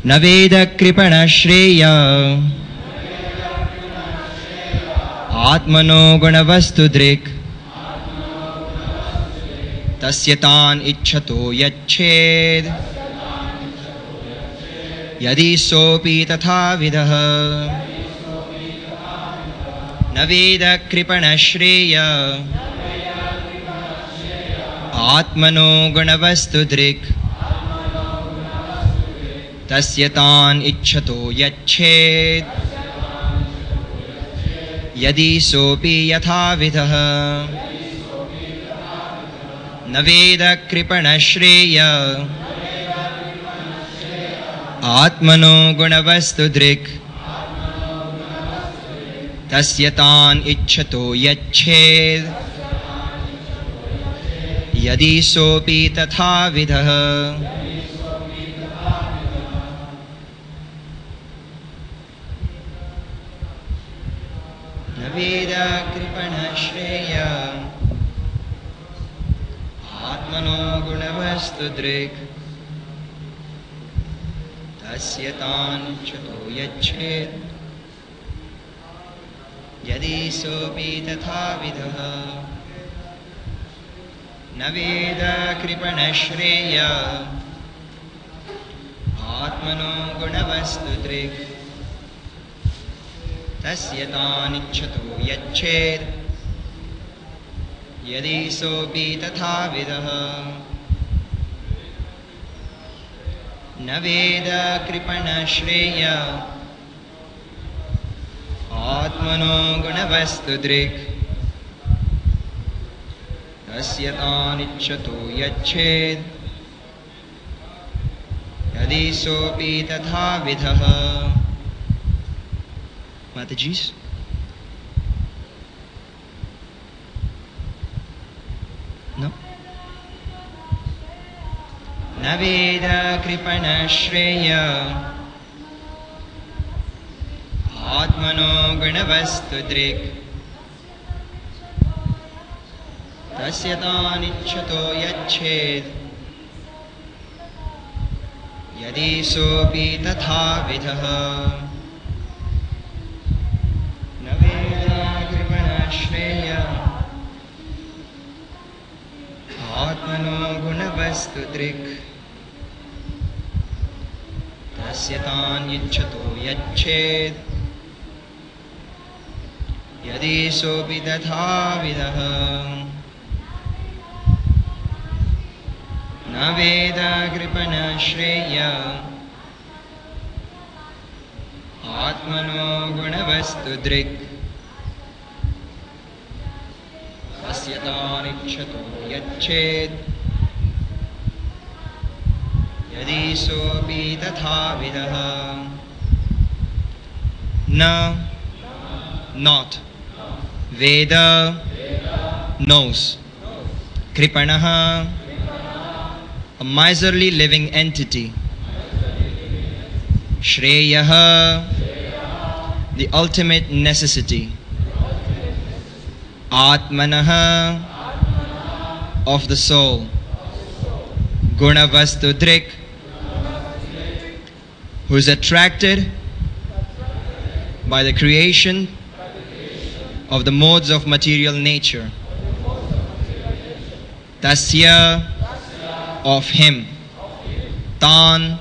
Naveda kripana shreya Atmano gunavastu drik Tasyatan ichchato yached Yadi sopi tatha vidah Naveda kripana shreya Atmano gunavastu drik Tasyatan ichchato yached Yadi sopi yatha vidah Naveda kripana shreya Atmano gunavastu drik Tasyatan ichchato yached Yadi sopi tatha vidah Naveda kripana shreya Atmano gunavastu drik Tasyatan ichchato yached Yadi sopi tatha vidah Naveda kripana shreya Atmano gunavastu drik Tasyatan ichchato yached Yadi sopi tatha vidah Naveda kripana shreya Atmano gunavastu drik Tasyatan ichchato yached Yadi sopi tatha vidah Matajis. No? Naveda kripana shreya Atmano gunavastu drik Tasyatan ichchato yached Yadi sopi tatha vidah Naveda kripana shreya Atmano gunavastu drik Tasyatan ichchato yached Yadi sopi tatha vidah Naveda kripana shreya Atmano gunavastu drik Tasyatan ichchato yached Yadi sopi tatha vidah Na, not. Veda, knows. Kripanaha, a miserly living entity. Shreyaha, the ultimate necessity. Atmanaha, of the soul. Gunavastu drik, who is attracted by the creation of the modes of material nature. Tasya, of him. Tan,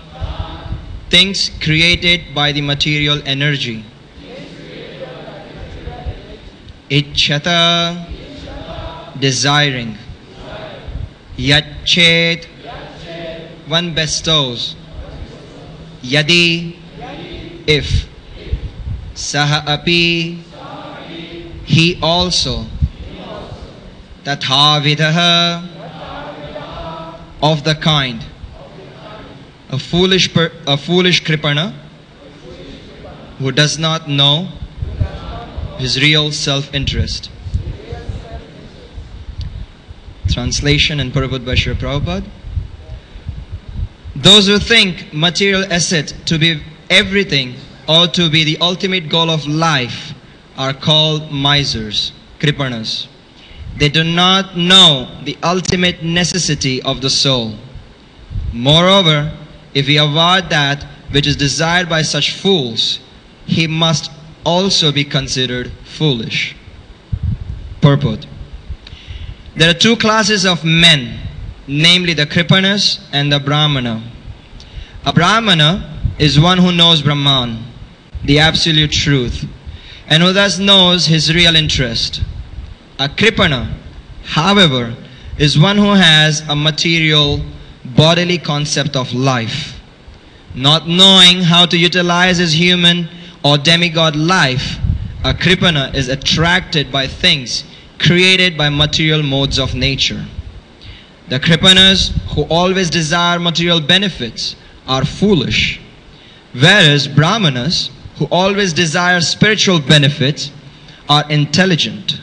things created by the material energy. Ichchata, desiring. Yachet, one bestows. Yadi, if. Saha api, he also. Tatha vidaha, of the kind. A foolish kripana who does not know his real self-interest. Translation and Purport by Srila Prabhupada. Those who think material asset to be everything or to be the ultimate goal of life are called misers, kripanas. They do not know the ultimate necessity of the soul. Moreover, if we avoid that which is desired by such fools, he must also be considered foolish. Purport. There are two classes of men, namely the Kripanas and the Brahmana. A Brahmana is one who knows Brahman, the absolute truth, and who thus knows his real interest. A Kripana, however, is one who has a material, bodily concept of life. Not knowing how to utilize his human or demigod life, a Kripana is attracted by things created by material modes of nature. The Kripanas, who always desire material benefits, are foolish, whereas Brahmanas, who always desire spiritual benefits, are intelligent.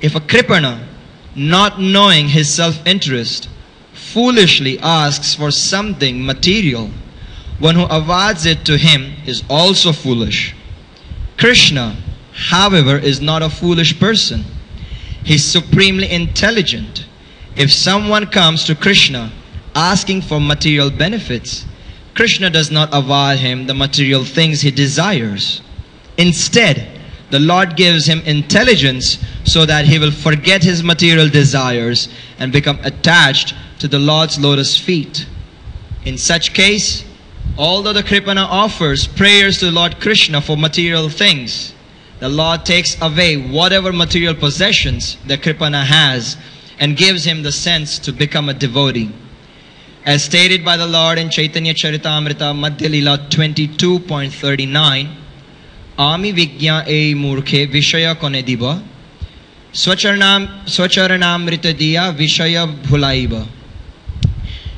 If a Kripana, not knowing his self-interest, foolishly asks for something material, one who awards it to him is also foolish. Krishna, however, is not a foolish person. He is supremely intelligent. If someone comes to Krishna asking for material benefits, Krishna does not award him the material things he desires. Instead, the Lord gives him intelligence so that he will forget his material desires and become attached to the Lord's lotus feet. In such case, although the Kripana offers prayers to Lord Krishna for material things, the Lord takes away whatever material possessions the Kripana has and gives him the sense to become a devotee. As stated by the Lord in Caitanya Charitamrita Madhya Leela 22.39, Ami Vigya e Murkhe Vishaya Kone Diba Swacharanamrita Diya Vishaya Bhulaiba.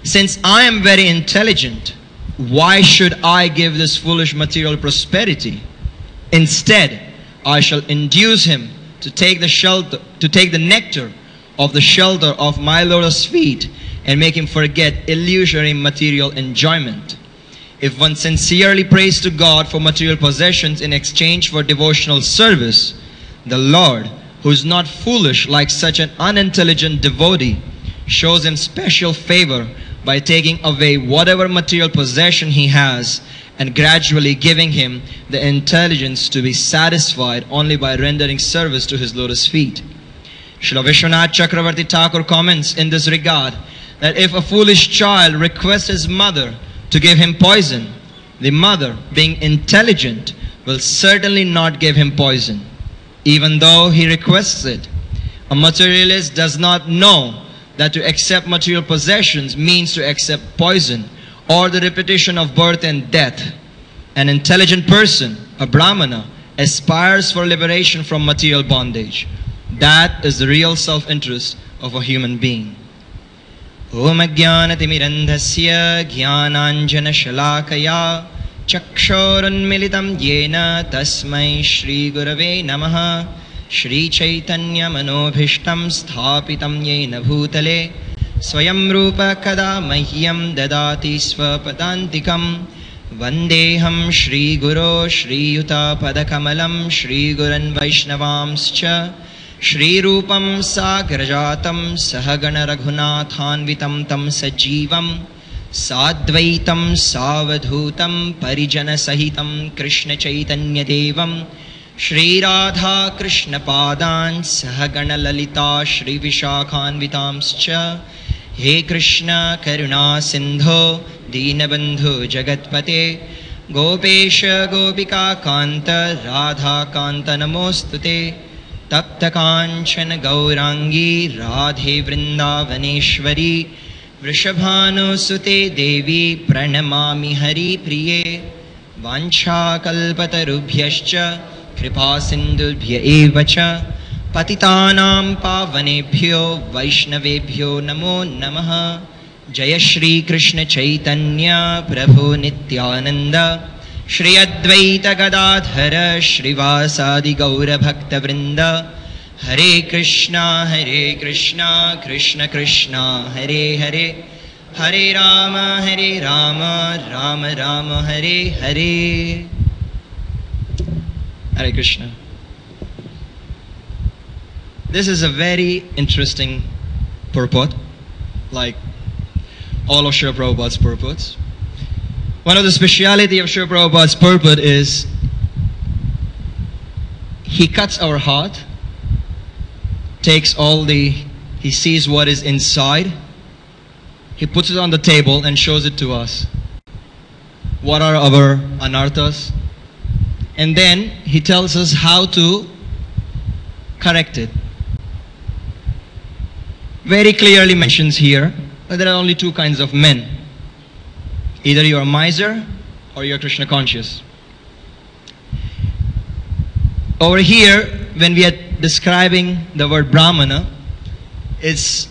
Since I am very intelligent, why should I give this foolish material prosperity? Instead, I shall induce him to take the nectar of the shelter of my lotus feet and make him forget illusory material enjoyment. If one sincerely prays to God for material possessions in exchange for devotional service, the Lord, who is not foolish like such an unintelligent devotee, shows him special favor by taking away whatever material possession he has and gradually giving him the intelligence to be satisfied only by rendering service to his lotus feet. Srila Vishwanath Chakravarti Thakur comments in this regard that if a foolish child requests his mother to give him poison, the mother, being intelligent, will certainly not give him poison, even though he requests it. A materialist does not know that to accept material possessions means to accept poison or the repetition of birth and death. An intelligent person, a Brahmana, aspires for liberation from material bondage. That is the real self-interest of a human being. Om Ajnanatimirandhasya Jnananjana Shalakaya Chakshorunmilitam Yena Tasmai Shri Gurave Namaha Shri Caitanya Manobhishtam Sthapitam Yena Bhutale Swayam Rupa Kada Mahyam Dadati Swapadantikam Vandeham Shri Guru Shri Yuta Padakamalam Shri Guran Vaishnavamscha Shri Rupam Sagrajatam Sahagana Raghunathanvitam Tam Sajivam Sadvaitam Savadhutam Parijana Sahitam Krishna Caitanya Devam Shri Radha Krishna Padan Sahagana Lalita Shri Vishakhanvitamscha He Krishna Karuna Sindho Deenabandhu Jagatpate Gopesha Gopika Kanta Radha Kanta Namostute Tapta Kanchana Gaurangi Radhe Vrindavaneshwari Vrishabhanu Sute Devi Pranamami Hari Priye Vancha Kalpatarubhyascha Kripa Sindhubhya Evacha Patitanam Pavanebhyo Vaishnavebhyo Namo Namaha Jaya Shri Krishna Chaitanya Prabhu Nityananda Shri Advaita Gadadhara Shrivasadi Gaura Bhakta Vrinda Hare Krishna Krishna Krishna Hare Hare Hare Rama Rama Rama Hare Hare. Hare Krishna. This is a very interesting purport, like all of Srila Prabhupada's purports. One of the speciality of Srila Prabhupada's purport is he cuts our heart, takes he sees what is inside, he puts it on the table and shows it to us. What are our anarthas? And then he tells us how to correct it. Very clearly mentions here that there are only two kinds of men. Either you are a miser or you are Krishna conscious. Over here, when we are describing the word Brahmana, it's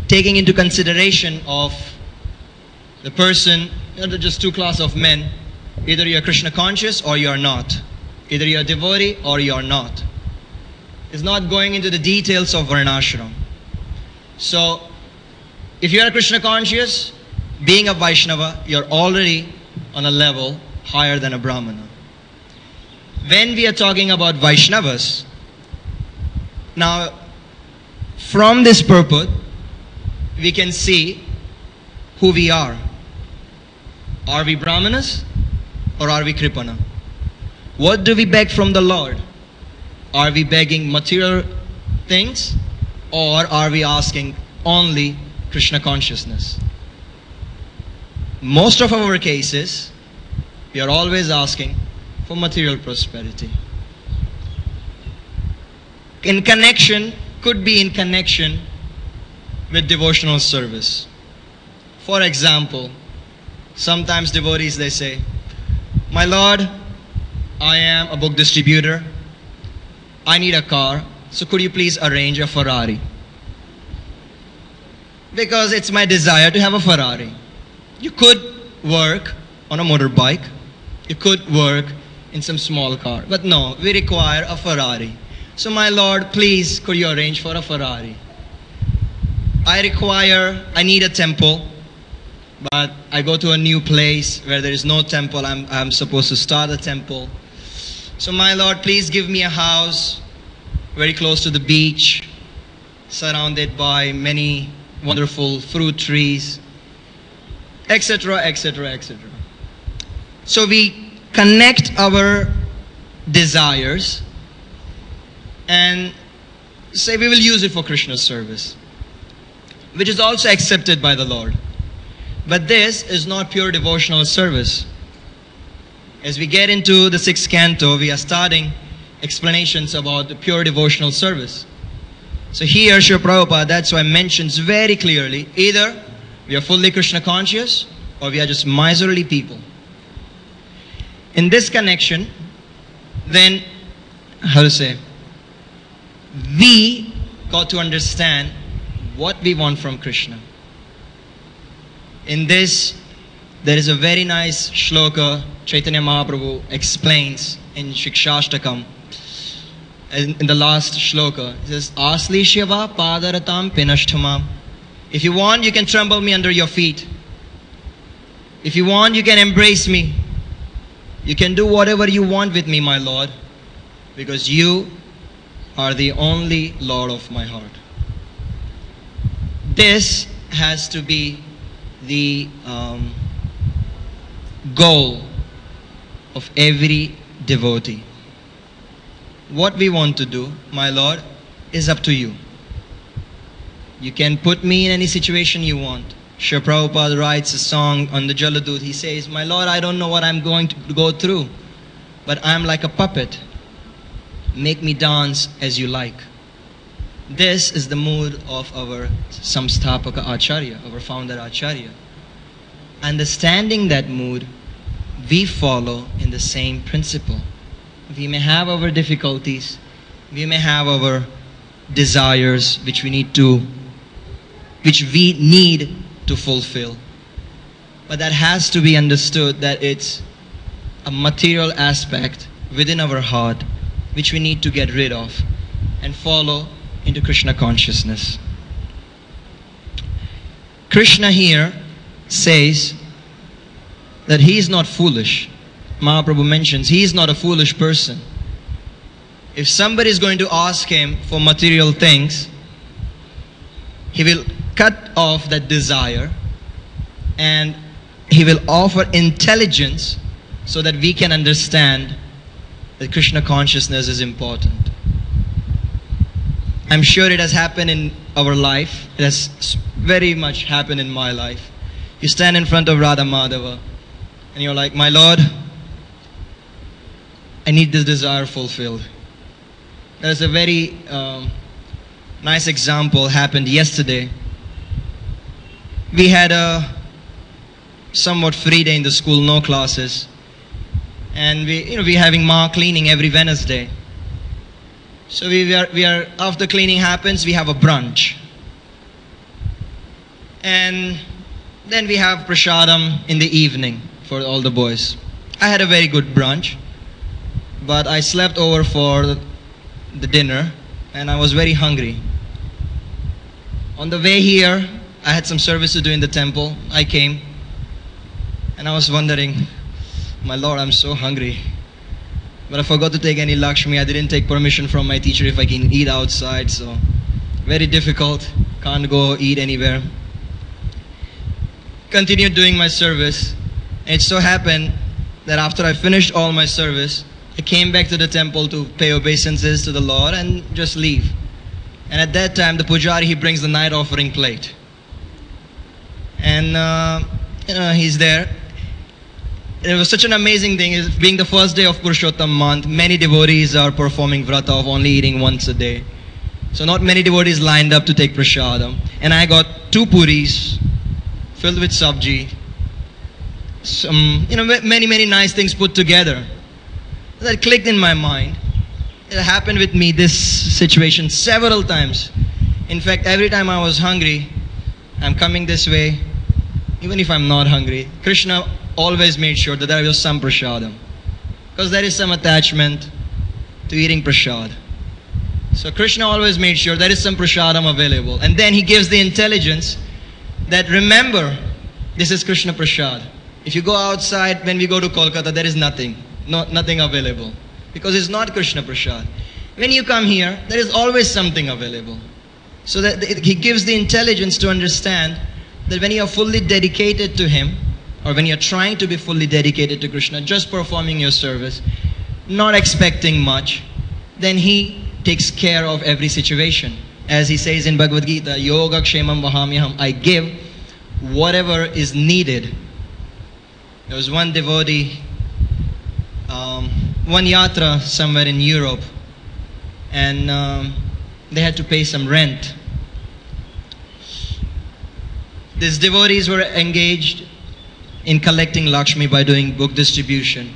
taking into consideration of the person, just two classes of men. Either you are Krishna conscious or you are not. Either you are devotee or you are not. It's not going into the details of Varnashram. So, if you are Krishna conscious, being a Vaishnava, you're already on a level higher than a Brahmana. When we are talking about Vaishnavas, now from this purport, we can see who we are. Are we Brahmanas or are we Kripana? What do we beg from the Lord? Are we begging material things or are we asking only Krishna consciousness? Most of our cases, we are always asking for material prosperity. Could be in connection with devotional service. For example, sometimes devotees, they say, "My Lord, I am a book distributor. I need a car, so could you please arrange a Ferrari? Because it's my desire to have a Ferrari." You could work on a motorbike. You could work in some small car. But no, we require a Ferrari. So my Lord, please, could you arrange for a Ferrari? I need a temple, but I go to a new place where there is no temple. I'm supposed to start a temple. So my Lord, please give me a house very close to the beach, surrounded by many wonderful fruit trees, etc., etc., etc. So we connect our desires and say we will use it for Krishna's service, which is also accepted by the Lord. But this is not pure devotional service. As we get into the 6th canto, we are starting explanations about the pure devotional service. So here, Srila Prabhupada, that's why mentions very clearly, either we are fully Krishna conscious or we are just miserly people. In this connection, then, we got to understand what we want from Krishna. In this, there is a very nice shloka Caitanya Mahaprabhu explains in Shikshashtakam. In the last shloka, it says, "Aslishyava padaratam pinashtamam." If you want, you can trample me under your feet. If you want, you can embrace me. You can do whatever you want with me, my Lord, because you are the only Lord of my heart. This has to be the goal of every devotee. What we want to do, my Lord, is up to you. You can put me in any situation you want. Srila Prabhupada writes a song on the Jaladut. He says, "My Lord, I don't know what I'm going to go through, but I'm like a puppet. Make me dance as you like." This is the mood of our Samsthapaka Acharya, our founder Acharya. Understanding that mood, we follow in the same principle. We may have our difficulties, we may have our desires which we need to fulfill. But that has to be understood that it's a material aspect within our heart which we need to get rid of and follow into Krishna consciousness. Krishna here says that he is not foolish. Mahaprabhu mentions he is not a foolish person. If somebody is going to ask him for material things, he will cut off that desire and he he will offer intelligence so that we can understand that Krishna consciousness is important. I'm sure it has happened in our life. It has very much happened in my life. You stand in front of Radha Madhava and you're like, my Lord, I need this desire fulfilled. There's a very nice example happened yesterday. We had a somewhat free day in the school, no classes. And we're having Ma cleaning every Wednesday. So we are after cleaning happens, we have a brunch. And then we have prasadam in the evening for all the boys. I had a very good brunch, but I slept over for the dinner and I was very hungry. On the way here, I had some service to do in the temple. I came and I was wondering, my Lord, I'm so hungry. But I forgot to take any Lakshmi. I didn't take permission from my teacher if I can eat outside. So very difficult. Can't go eat anywhere. Continued doing my service. And it so happened that after I finished all my service, I came back to the temple to pay obeisances to the Lord and just leave. And at that time, the pujari, he brings the night offering plate. And he's there. It was such an amazing thing. It being the first day of Purushottam month, many devotees are performing vrata of only eating once a day. So not many devotees lined up to take prasadam. And I got 2 puris filled with sabji. Some, many nice things put together. That clicked in my mind. It happened with me, this situation, several times. In fact, every time I was hungry, I'm coming this way, even if I'm not hungry, Krishna always made sure that there was some prasadam. Because there is some attachment to eating prasad. So Krishna always made sure there is some prasadam available. And then he gives the intelligence that remember, this is Krishna prasad. If you go outside, when we go to Kolkata, there is nothing. Nothing available. Because it's not Krishna prasad. When you come here, there is always something available. So that he gives the intelligence to understand that when you are fully dedicated to him, or when you're trying to be fully dedicated to Krishna, just performing your service, not expecting much, then he takes care of every situation. As he says in Bhagavad Gita, Yoga Kshemam Vahamyaham, I give whatever is needed. There was one devotee, one yatra somewhere in Europe, and they had to pay some rent. These devotees were engaged in collecting Lakshmi by doing book distribution.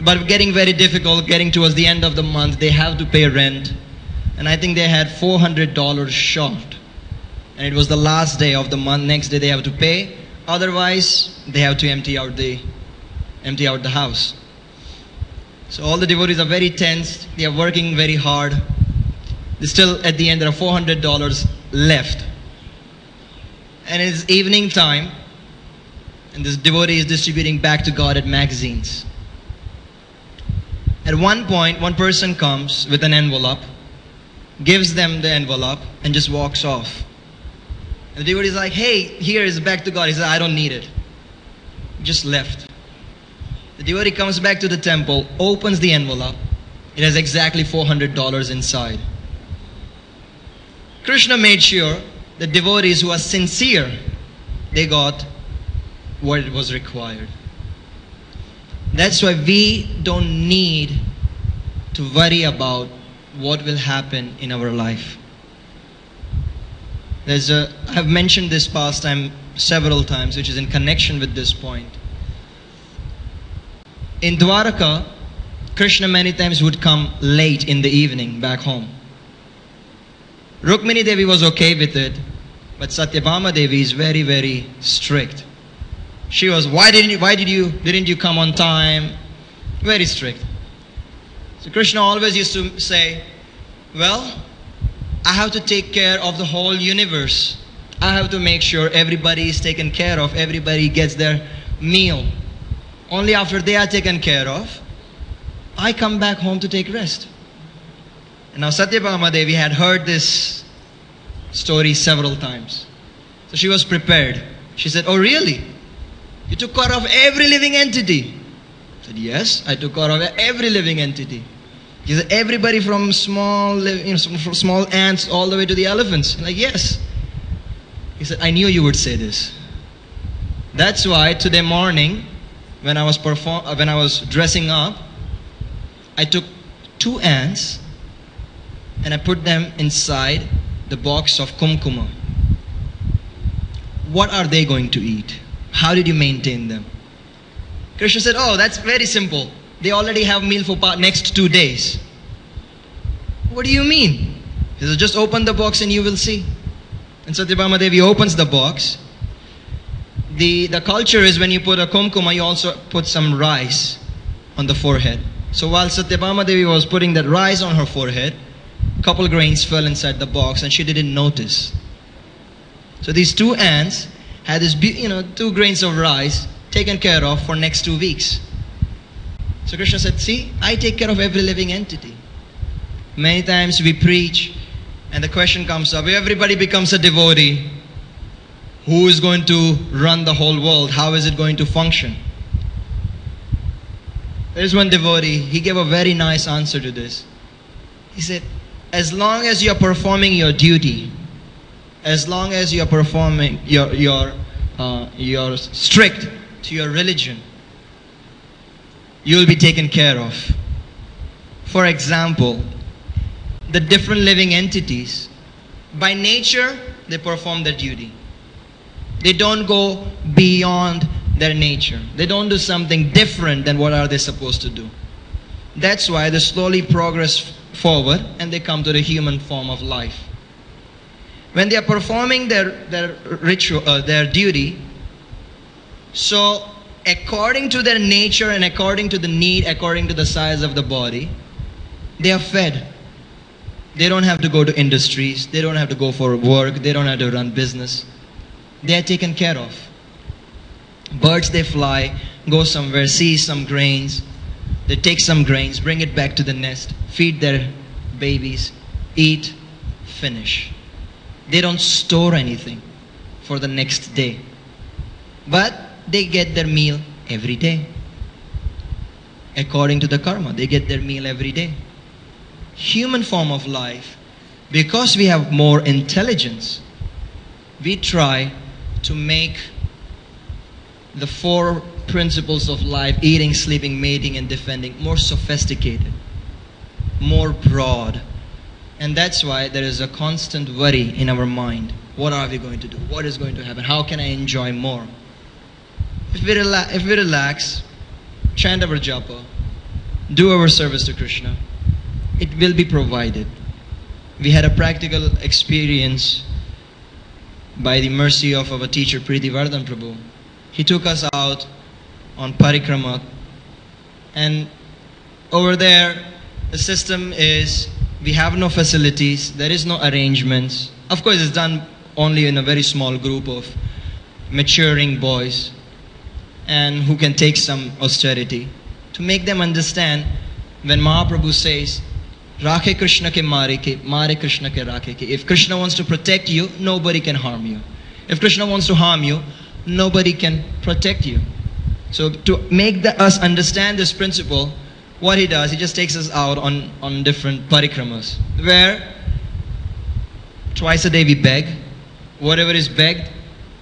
But getting very difficult, getting towards the end of the month, they have to pay rent. And I think they had $400 short. And it was the last day of the month, next day they have to pay. Otherwise, they have to empty out the house. So all the devotees are very tense, they are working very hard. Still at the end there are $400 left. And it's evening time. And this devotee is distributing back to God at magazines. At one point, one person comes with an envelope, gives them the envelope, and just walks off. And the devotee is like, hey, here is back to God. He says, I don't need it. Just left. The devotee comes back to the temple, opens the envelope. It has exactly $400 inside. Krishna made sure the devotees who are sincere, they got what it was required. That's why we don't need to worry about what will happen in our life. I've mentioned this pastime several times, which is in connection with this point. In Dwaraka, Krishna many times would come late in the evening back home. Rukmini Devi was okay with it, but Satyabhama Devi is very, very strict. She was, didn't you come on time? Very strict. So Krishna always used to say, well, I have to take care of the whole universe. I have to make sure everybody is taken care of, everybody gets their meal. Only after they are taken care of, I come back home to take rest. And now Satyabhama Devi had heard this story several times. So she was prepared. She said, oh really? You took care of every living entity. I said, yes, I took care of every living entity. He said, everybody from small, from small ants all the way to the elephants. I'm like, yes. He said, I knew you would say this. That's why today morning, when I was dressing up, I took 2 ants and I put them inside the box of kumkuma. What are they going to eat? How did you maintain them? Krishna said, oh, that's very simple. They already have meal for next 2 days. What do you mean? He said, just open the box and you will see. And Satyabhama Devi opens the box. The culture is when you put a kumkuma, you also put some rice on the forehead. So while Satyabhama Devi was putting that rice on her forehead, a couple grains fell inside the box and she didn't notice. So these 2 ants had this, 2 grains of rice taken care of for next 2 weeks. So Krishna said, see, I take care of every living entity. Many times we preach and the question comes up, everybody becomes a devotee. Who is going to run the whole world? How is it going to function? There's one devotee, he gave a very nice answer to this. He said, as long as you're performing your duty, as long as you're performing, you're strict to your religion, you'll be taken care of. For example, the different living entities, by nature, they perform their duty. They don't go beyond their nature. They don't do something different than what are they supposed to do. That's why they slowly progress forward and they come to the human form of life. When they are performing their ritual, their duty, so according to their nature and according to the need, according to the size of the body, they are fed. They don't have to go to industries. They don't have to go for work. They don't have to run business. They are taken care of. Birds, they fly, go somewhere, see some grains. They take some grains, bring it back to the nest, feed their babies, eat, finish. They don't store anything for the next day. But they get their meal every day. According to the karma, they get their meal every day. Human form of life, because we have more intelligence, we try to make the 4 principles of life, eating, sleeping, mating, and defending, more sophisticated, more broad. And that's why there is a constant worry in our mind. What are we going to do? What is going to happen? How can I enjoy more? If we relax, chant our japa, do our service to Krishna, it will be provided. We had a practical experience by the mercy of our teacher Preeti Vardhan Prabhu. He took us out on parikrama, and over there the system is we have no facilities, there is no arrangements. Of course, it's done only in a very small group of maturing boys and who can take some austerity to make them understand when Mahaprabhu says Rakhe Krishna ke mare Krishna ke rakhe ke. If Krishna wants to protect you, nobody can harm you. If Krishna wants to harm you, nobody can protect you. So to make us understand this principle, what he does, he just takes us out on different parikramas, where twice a day we beg. Whatever is begged,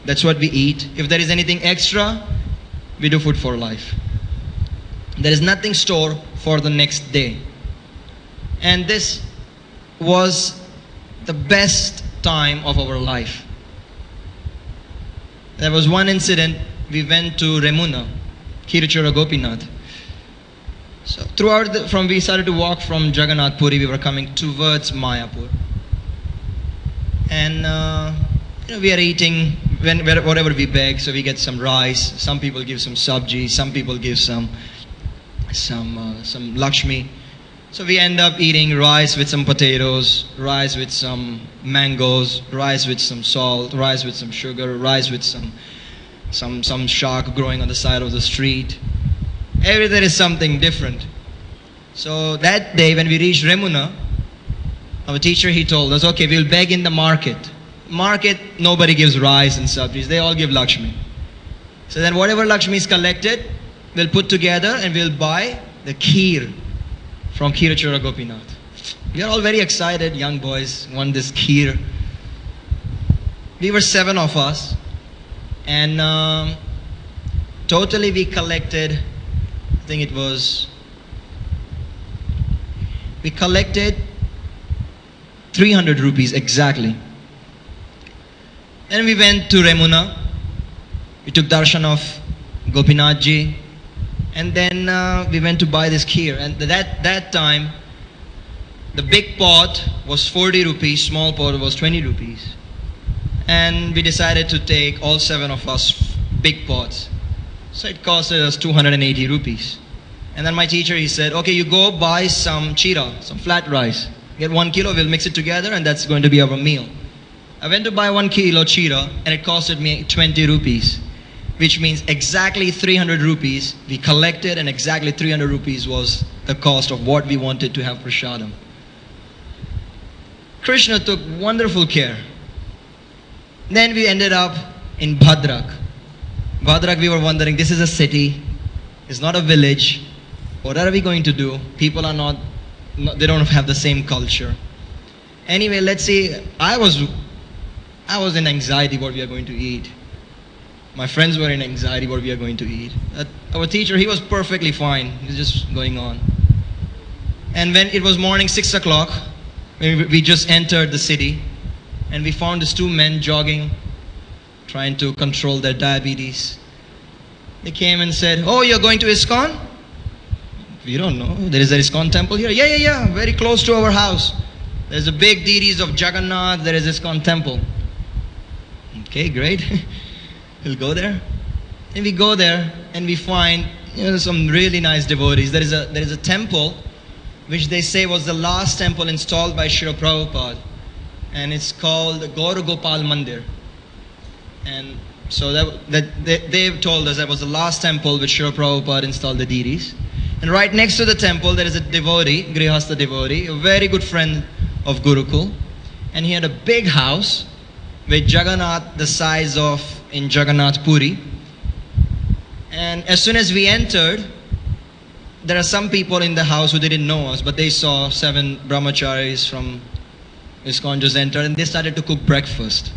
that's what we eat. If there is anything extra, we do food for life. There is nothing stored for the next day. And this was the best time of our life. There was one incident, we went to Remuna, Kiruchura Gopinath. So we started to walk from Jagannath Puri, we were coming towards Mayapur. And we are eating whatever we beg, so we get some rice, some people give some sabji, some people give some Lakshmi. So we end up eating rice with some potatoes, rice with some mangoes, rice with some salt, rice with some sugar, rice with some shark growing on the side of the street. Every day is something different. So that day when we reached Remuna, our teacher, he told us, okay, we'll beg in the market. Market, nobody gives rice and sabjis, they all give Lakshmi. So then whatever Lakshmi is collected, we'll put together and we'll buy the kheer from Kheerachura Gopinath. We are all very excited, young boys, want this kheer. We were 7 of us, and totally we collected, I think it was, we collected 300 rupees exactly. Then we went to Remuna. We took darshan of Gopinath ji, and then we went to buy this kheer. And that time, the big pot was 40 rupees, small pot was 20 rupees. And we decided to take all 7 of us big pots. So it costed us 280 rupees. And then my teacher, he said, okay, you go buy some chira, some flat rice. Get 1 kilo, we'll mix it together, and that's going to be our meal. I went to buy 1 kilo chira, and it costed me 20 rupees, which means exactly 300 rupees we collected, and exactly 300 rupees was the cost of what we wanted to have prasadam. Krishna took wonderful care. Then we ended up in Bhadrak. Bhadrak, we were wondering, this is a city, it's not a village. What are we going to do? People are not, they don't have the same culture. Anyway, let's see, I was in anxiety what we are going to eat. My friends were in anxiety what we are going to eat. Our teacher, he was perfectly fine. He was just going on. And when it was morning 6 o'clock, we just entered the city, and we found these 2 men jogging, trying to control their diabetes. They came and said, oh, you're going to ISKCON? We don't know. There is an ISKCON temple here. Yeah, very close to our house. There's a big deities of Jagannath. There is ISKCON temple. Okay, great. We'll go there. And we go there and we find some really nice devotees. There is a temple which they say was the last temple installed by Srila Prabhupada. And it's called Gaur Gopal Mandir. And so they've told us that was the last temple which Srila Prabhupada installed the deities. And right next to the temple there is a devotee, Grihastha devotee, a very good friend of Gurukul. And he had a big house with Jagannath the size of in Jagannath Puri. And as soon as we entered, there are some people in the house who didn't know us, but they saw 7 brahmacharis from ISKCON just entered, and they started to cook breakfast.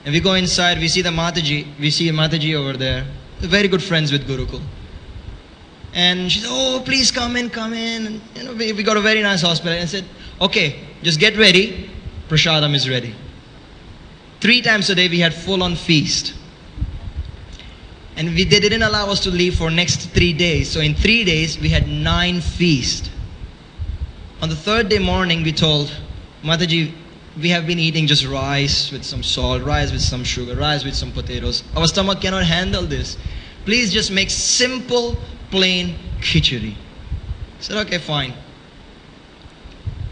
And we go inside, we see the Mataji over there, very good friends with Gurukul. And she said, oh, please come in. And, we got a very nice hospitality. And I said, okay, just get ready, prasadam is ready. 3 times a day we had full-on feast. And they didn't allow us to leave for next 3 days. So in 3 days, we had 9 feasts. On the 3rd day morning, we told, Mataji, we have been eating just rice with some salt, rice with some sugar, rice with some potatoes. Our stomach cannot handle this. Please just make simple, plain khichdi. I said, okay, fine.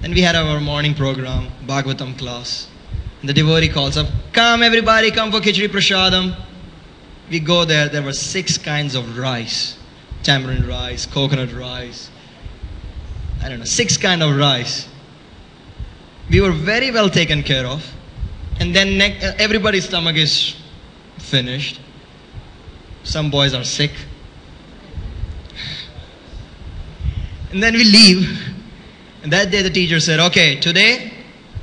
Then we had our morning program, Bhagavatam class. And the devotee calls up, come everybody, come for khichdi prasadam. We go there, there were 6 kinds of rice. Tamarind rice, coconut rice, 6 kinds of rice. We were very well taken care of. And then everybody's stomach is finished. Some boys are sick. And then we leave. And that day the teacher said, okay, today,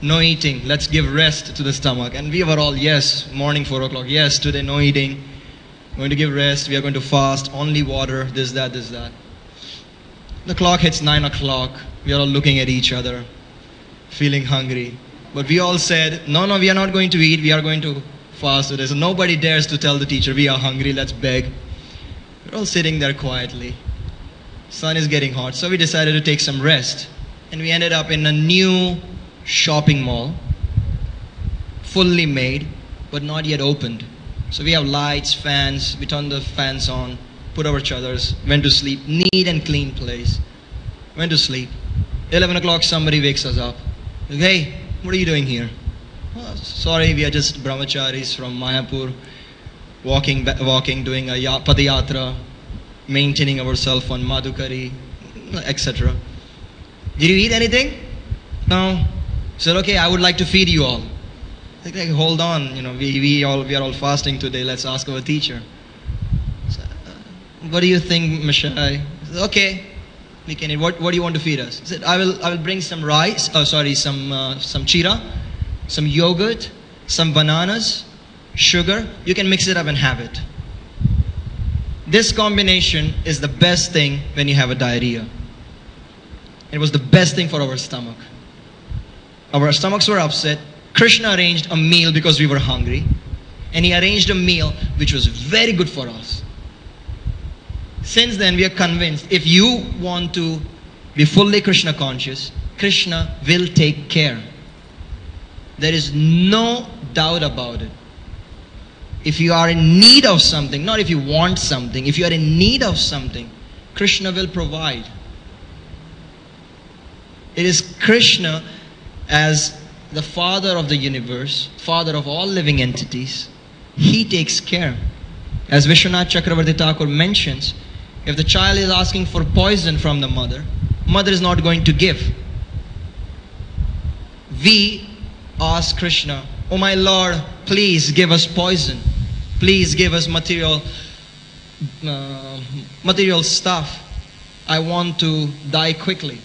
no eating. Let's give rest to the stomach. And we were all, yes, morning 4 o'clock. Yes, today no eating. Going to give rest. We are going to fast. Only water. This, that. The clock hits 9 o'clock. We are all looking at each other, feeling hungry. But we all said, no, we are not going to eat. We are going to fast today. So nobody dares to tell the teacher, we are hungry. Let's beg. We're all sitting there quietly. Sun is getting hot. So we decided to take some rest. And we ended up in a new shopping mall, fully made, but not yet opened. So we have lights, fans, we turned the fans on, put our chadars, went to sleep, neat and clean place. Went to sleep. 11 o'clock somebody wakes us up. Hey, what are you doing here? Oh, sorry, we are just brahmacharis from Mayapur, walking, doing a padayatra, maintaining ourselves on Madhukari, etc. Did you eat anything? No. Said, okay, I would like to feed you all. Like, hold on, we are all fasting today, let's ask our teacher. what do you think, Mashai? Okay, we can eat. What do you want to feed us? He said, I will bring some rice, some chira, some yogurt, some bananas, sugar. You can mix it up and have it. This combination is the best thing when you have a diarrhea. It was the best thing for our stomach. Our stomachs were upset. Krishna arranged a meal because we were hungry. And he arranged a meal which was very good for us. Since then, we are convinced if you want to be fully Krishna conscious, Krishna will take care. There is no doubt about it. If you are in need of something, not if you want something, if you are in need of something, Krishna will provide. It is Krishna as the Father of the universe, Father of all living entities. He takes care. As Vishwanath Chakravarti Thakur mentions, if the child is asking for poison from the mother, mother is not going to give. We ask Krishna, oh my Lord, please give us poison. Please give us material stuff. I want to die quickly.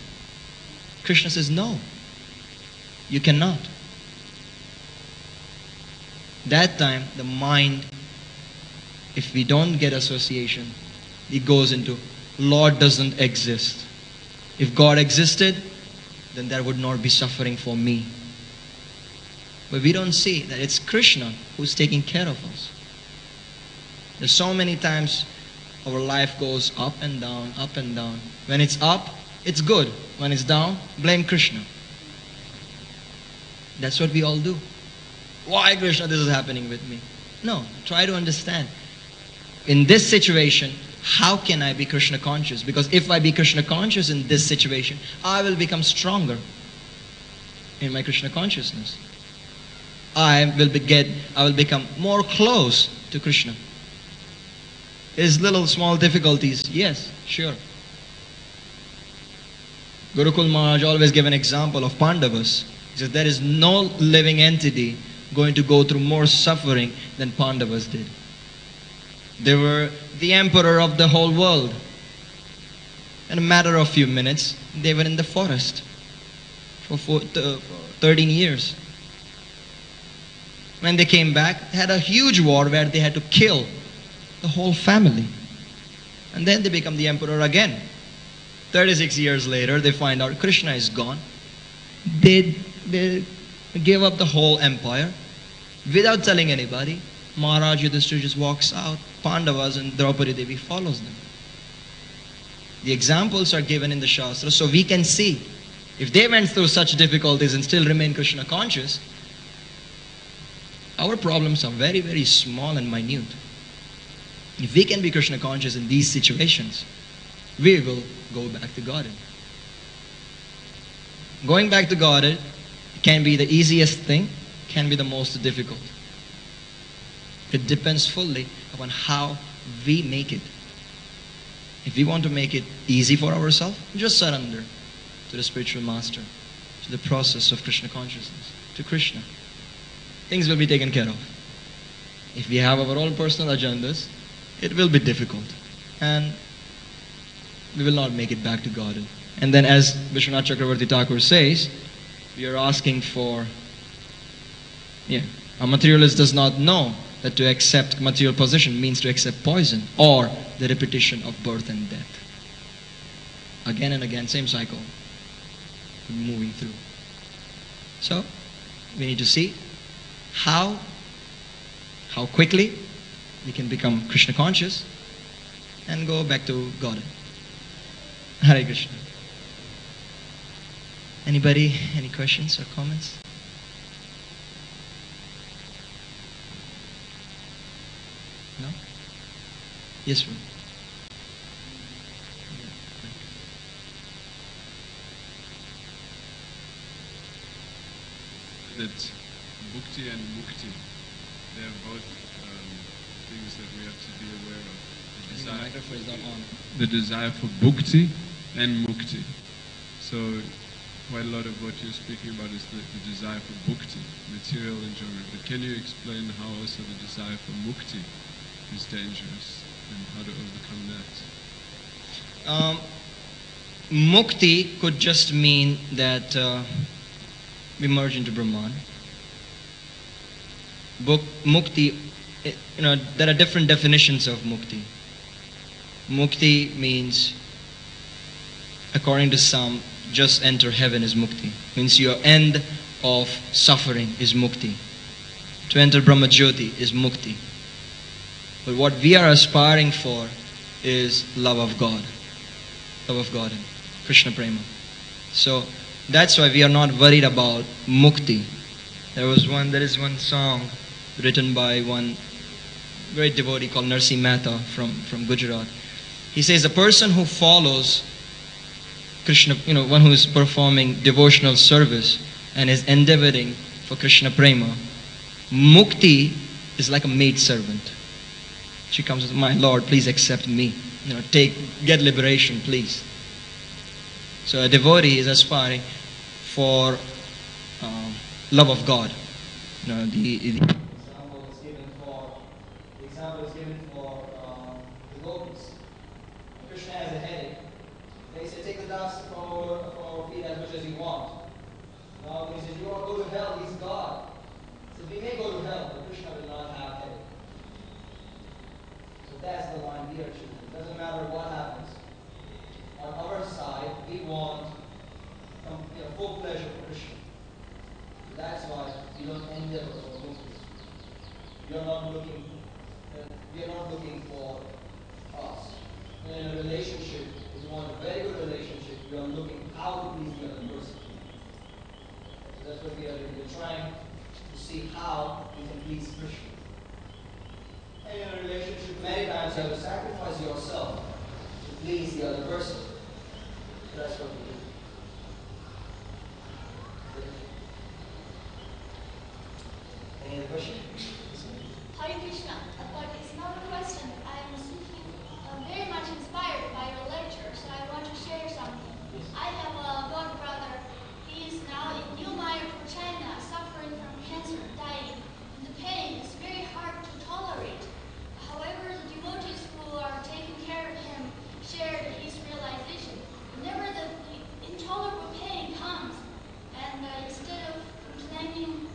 Krishna says, no, you cannot. That time, the mind, if we don't get association, it goes into, Lord doesn't exist. If God existed, then there would not be suffering for me. But we don't see that it's Krishna who's taking care of us. There's so many times our life goes up and down, up and down. When it's up, it's good. When it's down, blame Krishna. That's what we all do. Why, Krishna, this is happening with me? No, try to understand. In this situation, how can I be Krishna conscious? Because if I be Krishna conscious in this situation, I will become stronger in my Krishna consciousness. I will become more close to Krishna. There's little small difficulties. Yes, sure. Gurukul Maharaj always gave an example of Pandavas. He said there is no living entity going to go through more suffering than Pandavas did. They were the emperor of the whole world. In a matter of few minutes, they were in the forest for 13 years. When they came back, they had a huge war where they had to kill the whole family. And then they become the emperor again. 36 years later, they find out Krishna is gone. They gave up the whole empire without telling anybody. Maharaj Yudhishthira just walks out. Pandavas and Draupadi Devi follows them. The examples are given in the Shastra, so we can see if they went through such difficulties and still remain Krishna conscious, our problems are very, very small and minute. If we can be Krishna conscious in these situations, we will go back to Godhead. Going back to Godhead can be the easiest thing, can be the most difficult. It depends fully upon how we make it. If we want to make it easy for ourselves, just surrender to the spiritual master, to the process of Krishna consciousness, to Krishna. Things will be taken care of. If we have our own personal agendas, it will be difficult. And we will not make it back to God. And then as Vishwanath Chakravarti Thakur says, we are asking for, a materialist does not know that to accept material possession means to accept poison or the repetition of birth and death. Again and again, same cycle, moving through. So, we need to see how quickly we can become Krishna conscious and go back to God. Hare Krishna. Anybody, any questions or comments? No? Yes, Ron. That bhukti and mukti, they are both things that we have to be aware of. The desire for bhukti and mukti. So quite a lot of what you're speaking about is the desire for bhukti, material enjoyment. But can you explain how also the desire for mukti is dangerous and how to overcome that? Mukti could just mean that we merge into Brahman. Mukti, there are different definitions of mukti. Mukti means, according to some, just enter heaven is mukti. Means your end of suffering is mukti. To enter Brahma Jyoti is mukti. But what we are aspiring for is love of God. Love of God and Krishna Prema. So that's why we are not worried about mukti. There is one song written by one great devotee called Narsi Mehta from Gujarat. He says the person who follows Krishna, one who is performing devotional service and is endeavoring for Krishna Prema, mukti is like a maid servant. She comes with, my Lord, please accept me. Get liberation, please. So a devotee is aspiring for love of God. The example is given for devotees. Krishna has a headache. They say, take the dust from our feet as much as you want. Now when he says, you want to go to hell, he's God. He says, we may go to hell, but Krishna will not have headache. So that's the line we are choosing. It doesn't matter what happens. On our side, we want full pleasure for Krishna. That's why we don't endeavor for mukti. We are not looking for us. In a relationship, if you want a very good relationship, we are looking how to please the other person. So that's what we are doing. We're trying to see how we can please Krishna. And in a relationship, many times you have to sacrifice yourself to please the other person. So that's what we do. Any other question? Hare Krishna, but it's not a question. I'm very much inspired by your lecture, so I want to share something. I have a god brother. He is now in New Mayapur, China, suffering from cancer, dying. And the pain is very hard to tolerate. However, the devotees who are taking care of him shared his realization. Whenever the intolerable pain comes, and instead of complaining,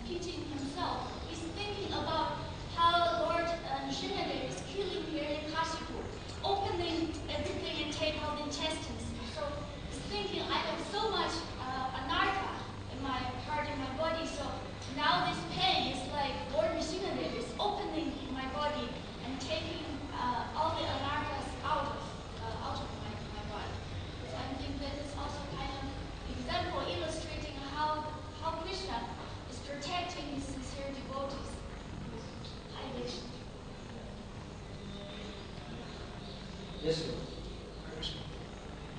pitying himself, he's thinking about how Lord Nrsimhadev is killing Hiranyakashipu, opening everything and take out the intestines. So he's thinking, I have so much anartha in my heart and my body, so now this pain is like Lord Nrsimhadev is opening my body and taking all the anarthas out of my body. So I think that is also kind of example illustrating how Krishna is protecting his sincere devotees. Hare Krishna. Yes, sir. Hare Krishna.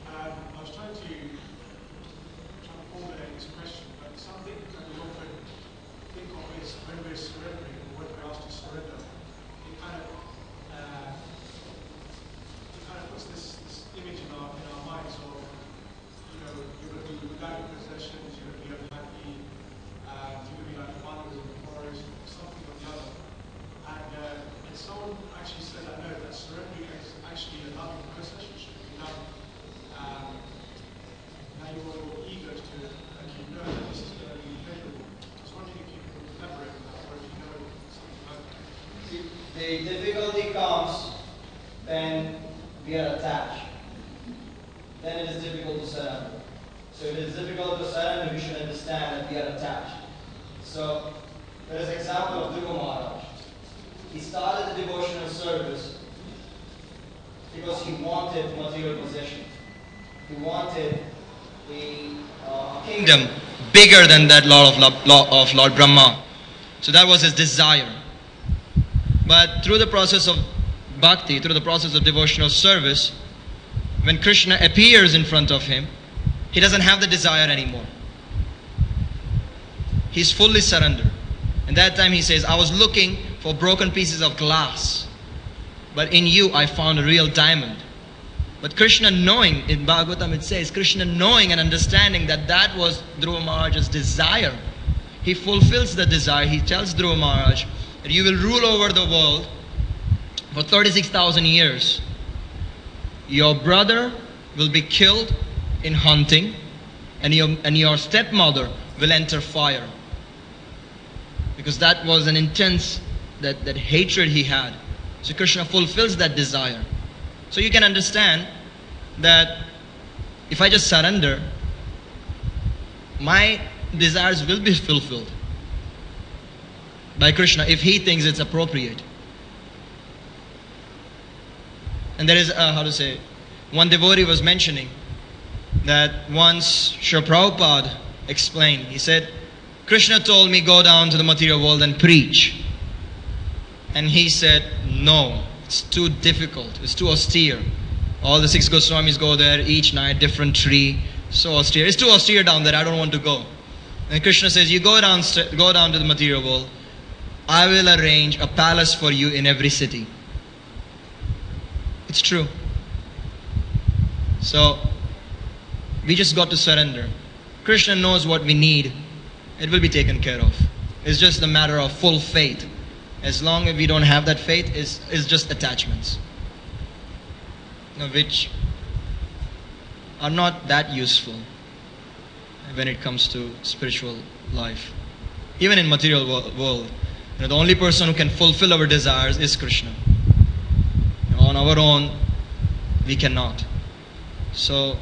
I was trying to formulate this question, but something that we often think of is when we're surrendering or when we're asked to surrender, it kind of puts this image in our minds of, you're going to be without your possessions, you're going to be unhappy, you're going to be like a wanderer in the forest, something or the other. And someone actually said, I know that surrendering is actually a loving process. You should allow your egos to actually know that this is going to be pleasurable. I was wondering if you could elaborate on that, or if you know something like that. The difficulty comes when we are attached. Then it is difficult to surrender. So if it is difficult to surrender, we should understand that we are attached. So there is an example of Dhruva Maharaj. He started the devotional service because he wanted material possession. He wanted a kingdom bigger than that of Lord Brahma. So that was his desire. But through the process of bhakti, through the process of devotional service, when Krishna appears in front of him, he doesn't have the desire anymore. He's fully surrendered. And that time he says, I was looking for broken pieces of glass, but in you I found a real diamond. But Krishna knowing, in Bhagavatam it says, Krishna knowing and understanding that that was Dhruva Maharaj's desire, he fulfills the desire. He tells Dhruva Maharaj that you will rule over the world for 36,000 years. your brother will be killed in hunting, and your stepmother will enter fire. Because that was an intense, that hatred he had. So Krishna fulfills that desire. So you can understand that if I just surrender, my desires will be fulfilled by Krishna if he thinks it's appropriate. And there is, one devotee was mentioning that once Srila Prabhupada explained, he said, Krishna told me go down to the material world and preach. And he said, no, it's too difficult, it's too austere. All the 6 Goswamis go there each night, different tree, so austere. It's too austere down there, I don't want to go. And Krishna says, you go down to the material world, I will arrange a palace for you in every city. It's true. So, we just got to surrender. Krishna knows what we need. It will be taken care of. It's just a matter of full faith. As long as we don't have that faith, it's just attachments, which are not that useful when it comes to spiritual life. Even in material world, the only person who can fulfill our desires is Krishna. On our own, we cannot. So,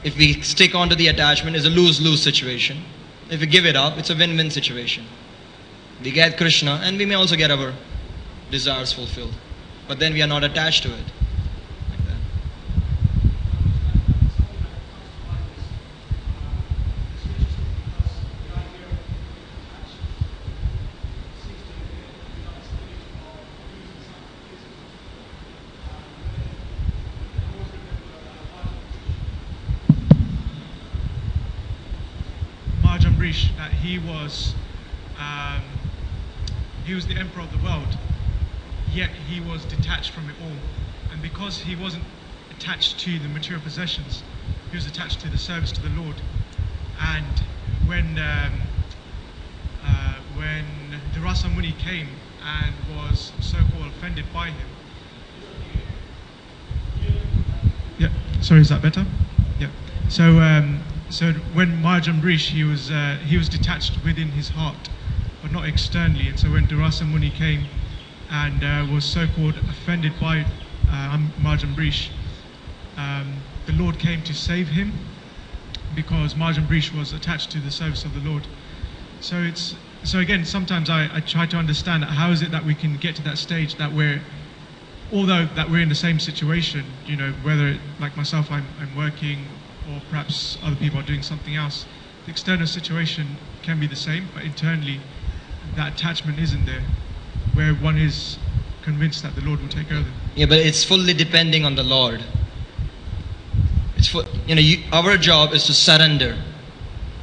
if we stick onto the attachment, it's a lose-lose situation. If we give it up, it's a win-win situation. We get Krishna and we may also get our desires fulfilled. But then we are not attached to it. Like that. Marjambrish, that he was the emperor of the world, yet he was detached from it all. And because he wasn't attached to the material possessions, he was attached to the service to the Lord. And when the Rasa Muni came and was so-called offended by him, yeah, sorry, is that better? Yeah. So when Marjambrish, he was detached within his heart, but not externally. And so when Durasa Muni came and was so-called offended by Marjambrish, the Lord came to save him, because Marjambrish was attached to the service of the Lord. So again, sometimes I try to understand how is it that we can get to that stage that although we're in the same situation, whether like myself, I'm working, or perhaps other people are doing something else, the external situation can be the same, but internally that attachment isn't there, where one is convinced that the Lord will take over. Yeah, but it's fully depending on the Lord. It's our job is to surrender.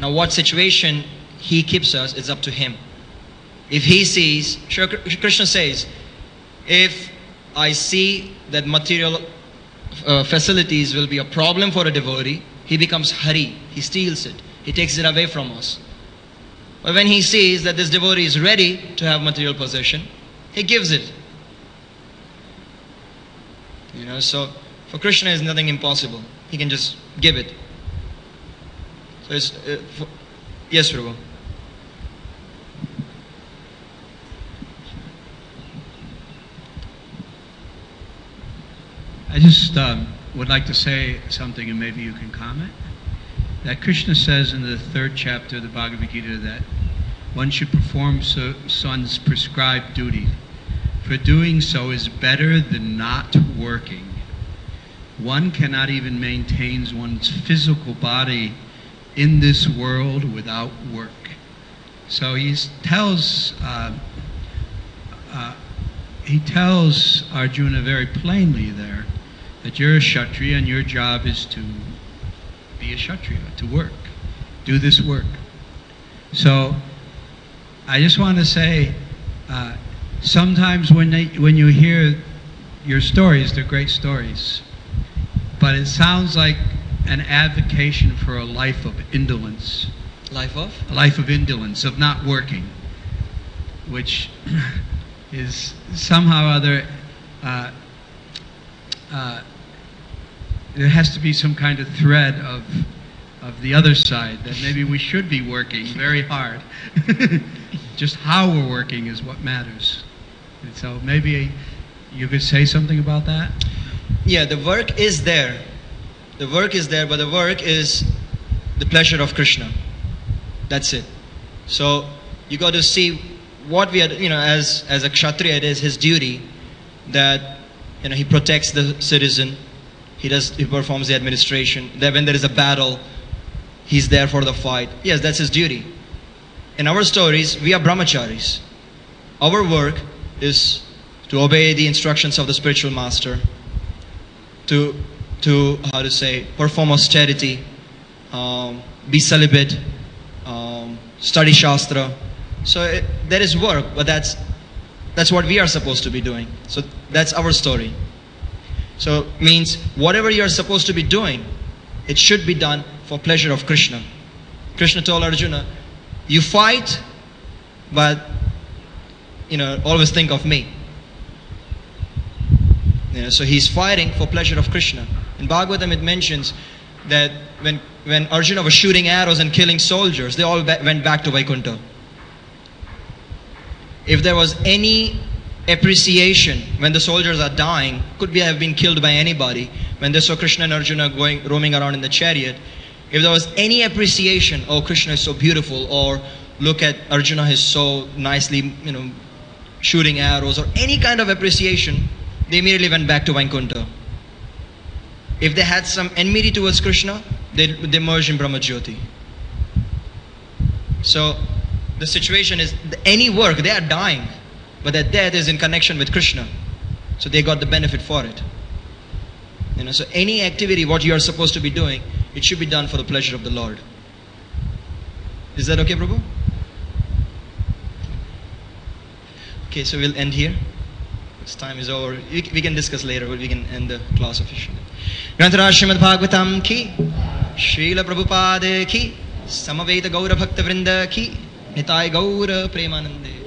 Now, what situation He keeps us is up to Him. If He sees, Krishna says, if I see that material facilities will be a problem for a devotee, he becomes Hari. He steals it. He takes it away from us. But when he sees that this devotee is ready to have material possession, he gives it. So for Krishna is nothing impossible. He can just give it. So it's, yes, Prabhu. I just would like to say something, and maybe you can comment. That Krishna says in the 3rd chapter of the Bhagavad Gita that one should perform one's prescribed duty. For doing so is better than not working. One cannot even maintain one's physical body in this world without work. So he tells Arjuna very plainly there that you're a Kshatriya and your job is to be a Kshatriya, to work, do this work. So I just want to say, sometimes when you hear your stories, they're great stories, but it sounds like an advocation for a life of indolence. Life of? A life of indolence, of not working, which is somehow or other there has to be some kind of thread of the other side, that maybe we should be working very hard. Just how we're working is what matters. And so maybe you could say something about that? Yeah, the work is there. The work is there, but the work is the pleasure of Krishna. That's it. So you got to see what we are, as a Kshatriya, it is his duty that, he protects the citizen. He performs the administration. That when there is a battle, he's there for the fight. Yes, that's his duty. In our stories, we are brahmacharis. Our work is to obey the instructions of the spiritual master, to perform austerity, be celibate, study Shastra. So there is work, but that's what we are supposed to be doing. So that's our story. So means whatever you are supposed to be doing, it should be done for pleasure of Krishna. Krishna told Arjuna, you fight, but always think of me. So he's fighting for pleasure of Krishna. In Bhagavatam it mentions that when Arjuna was shooting arrows and killing soldiers, they all went back to Vaikuntha. If there was any appreciation when the soldiers are dying, could have been killed by anybody, when they saw Krishna and Arjuna roaming around in the chariot, if there was any appreciation, oh, Krishna is so beautiful, or look at Arjuna is so nicely, shooting arrows, or any kind of appreciation, they immediately went back to Vaikuntha. If they had some enmity towards Krishna, they merged in Brahmajyoti. So the situation is, any work, they are dying, but their death is in connection with Krishna. So they got the benefit for it. So any activity, what you are supposed to be doing, it should be done for the pleasure of the Lord. Is that okay, Prabhu? Okay, so we'll end here. This time is over. We can discuss later, but we can end the class officially. Grantaraj Srimad Bhagavatam ki, Srila Prabhupada ki, Samaveta Gaura Bhakta Vrinda ki, Nitai Gaura Premanande.